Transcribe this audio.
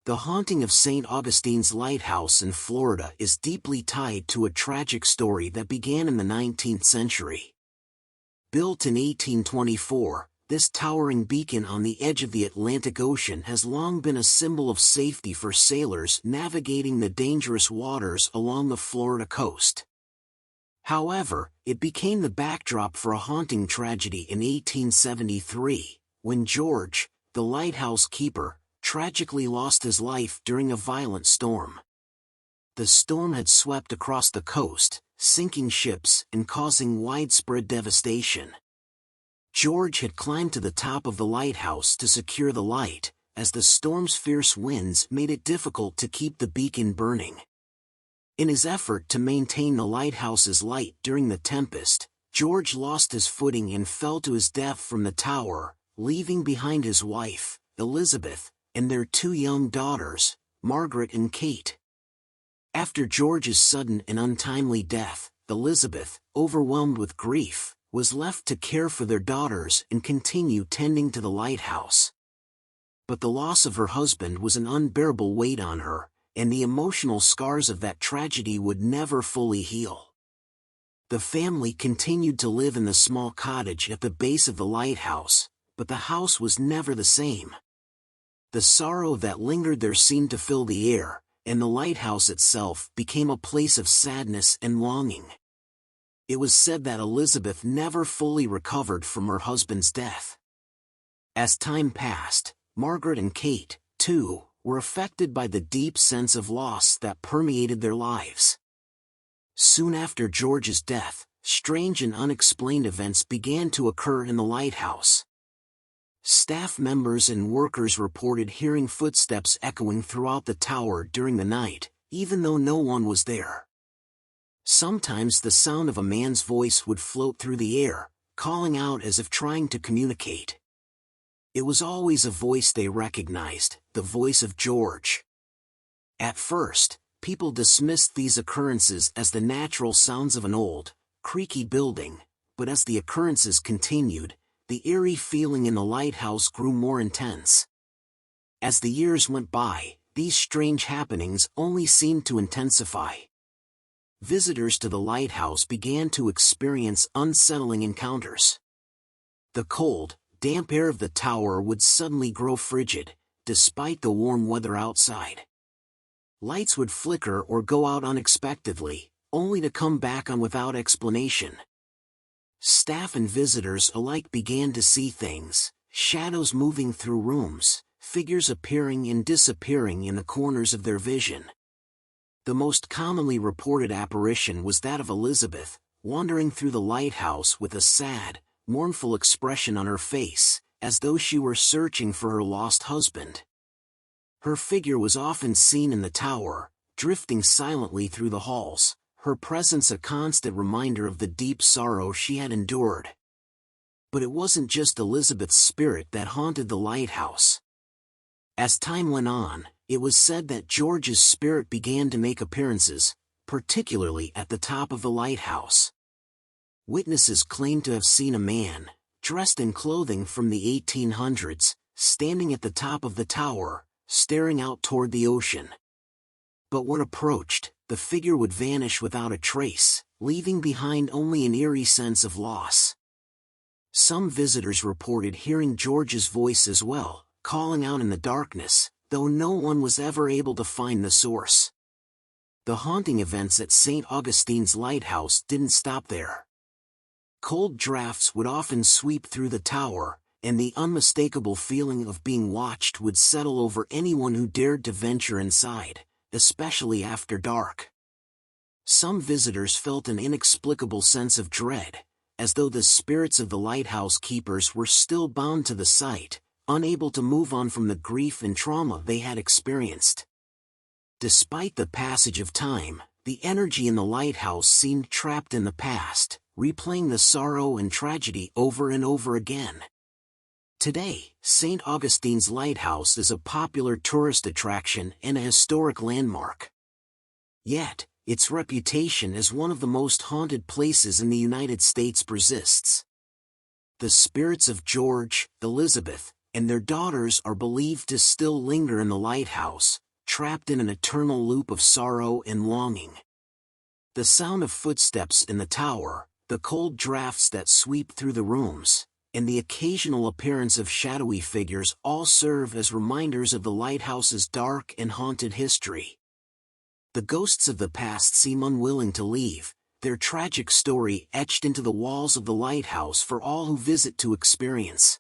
The haunting of St. Augustine's Lighthouse in Florida is deeply tied to a tragic story that began in the 19th century. Built in 1824, this towering beacon on the edge of the Atlantic Ocean has long been a symbol of safety for sailors navigating the dangerous waters along the Florida coast. However, it became the backdrop for a haunting tragedy in 1873, when George, the lighthouse keeper, tragically lost his life during a violent storm. The storm had swept across the coast, sinking ships and causing widespread devastation. George had climbed to the top of the lighthouse to secure the light, as the storm's fierce winds made it difficult to keep the beacon burning. In his effort to maintain the lighthouse's light during the tempest, George lost his footing and fell to his death from the tower, leaving behind his wife, Elizabeth, and their two young daughters, Margaret and Kate. After George's sudden and untimely death, Elizabeth, overwhelmed with grief, was left to care for their daughters and continue tending to the lighthouse. But the loss of her husband was an unbearable weight on her, and the emotional scars of that tragedy would never fully heal. The family continued to live in the small cottage at the base of the lighthouse, but the house was never the same. The sorrow that lingered there seemed to fill the air, and the lighthouse itself became a place of sadness and longing. It was said that Elizabeth never fully recovered from her husband's death. As time passed, Margaret and Kate, too, were affected by the deep sense of loss that permeated their lives. Soon after George's death, strange and unexplained events began to occur in the lighthouse. Staff members and workers reported hearing footsteps echoing throughout the tower during the night, even though no one was there. Sometimes the sound of a man's voice would float through the air, calling out as if trying to communicate. It was always a voice they recognized, the voice of George. At first, people dismissed these occurrences as the natural sounds of an old, creaky building, but as the occurrences continued, the eerie feeling in the lighthouse grew more intense. As the years went by, these strange happenings only seemed to intensify. Visitors to the lighthouse began to experience unsettling encounters. The cold, damp air of the tower would suddenly grow frigid, despite the warm weather outside. Lights would flicker or go out unexpectedly, only to come back on without explanation. Staff and visitors alike began to see things, shadows moving through rooms, figures appearing and disappearing in the corners of their vision. The most commonly reported apparition was that of Elizabeth, wandering through the lighthouse with a sad, mournful expression on her face, as though she were searching for her lost husband. Her figure was often seen in the tower, drifting silently through the halls, her presence a constant reminder of the deep sorrow she had endured. But it wasn't just Elizabeth's spirit that haunted the lighthouse. As time went on, it was said that George's spirit began to make appearances, particularly at the top of the lighthouse. Witnesses claimed to have seen a man, dressed in clothing from the 1800s, standing at the top of the tower, staring out toward the ocean. But when approached, the figure would vanish without a trace, leaving behind only an eerie sense of loss. Some visitors reported hearing George's voice as well, calling out in the darkness, though no one was ever able to find the source. The haunting events at St. Augustine's Lighthouse didn't stop there. Cold drafts would often sweep through the tower, and the unmistakable feeling of being watched would settle over anyone who dared to venture inside, especially after dark. Some visitors felt an inexplicable sense of dread, as though the spirits of the lighthouse keepers were still bound to the site, unable to move on from the grief and trauma they had experienced. Despite the passage of time, the energy in the lighthouse seemed trapped in the past, replaying the sorrow and tragedy over and over again. Today, St. Augustine's Lighthouse is a popular tourist attraction and a historic landmark. Yet, its reputation as one of the most haunted places in the United States persists. The spirits of George, Elizabeth, and their daughters are believed to still linger in the lighthouse, trapped in an eternal loop of sorrow and longing. The sound of footsteps in the tower, the cold drafts that sweep through the rooms, and the occasional appearance of shadowy figures all serve as reminders of the lighthouse's dark and haunted history. The ghosts of the past seem unwilling to leave, their tragic story etched into the walls of the lighthouse for all who visit to experience.